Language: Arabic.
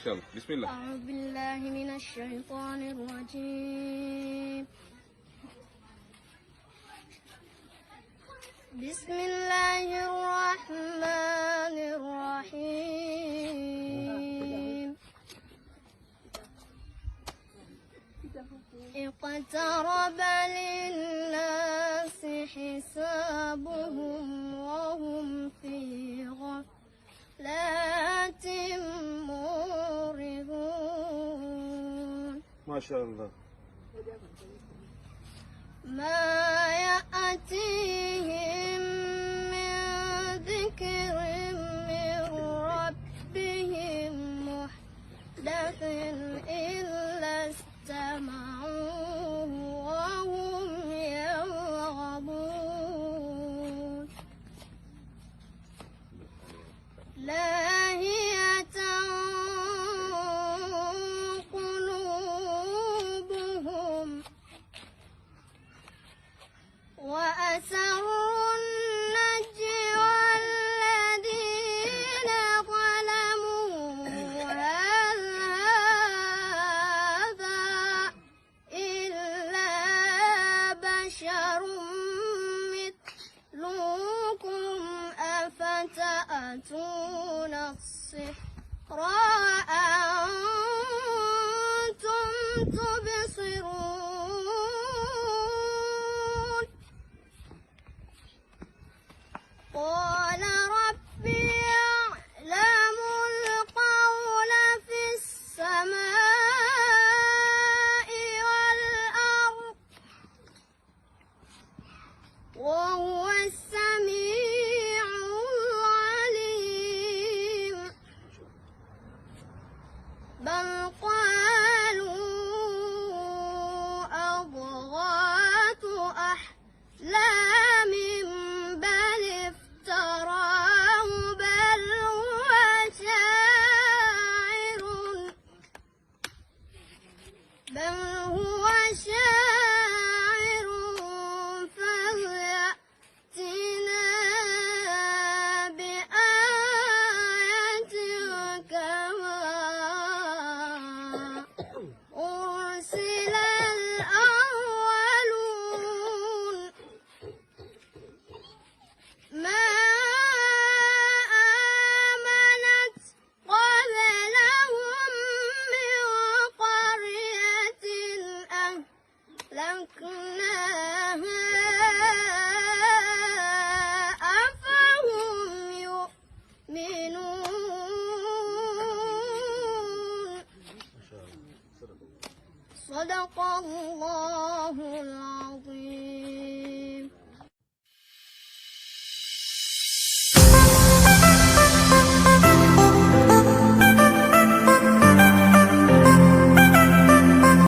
شاء الله. بسم الله. أعوذ بالله من الشيطان الرجيم. بسم الله الرحمن الرحيم. اقترب للناس حسابهم وهم في غفلة معرضون. ما شاء الله. ما يأتيهم من ذكر من ربهم محدث إلا استمعوه وهم يلعبون. لاهية قلوبهم وأسروا النجوى الذين ظلموا هل هذا إلا بشر مثلكم أفتأتون السحر وأنتم تبصرون. قال ربي يعلم القول في السماء والأرض وهو السميع العليم. بل قالوا أضغاث أحلام بل افتراه بل هو شاعر فليأتنا بآية كما أرسل الأولون. ما آمنت قبلهم من قرية أهلكناها أفهم يؤمنون. صدق الله العظيم.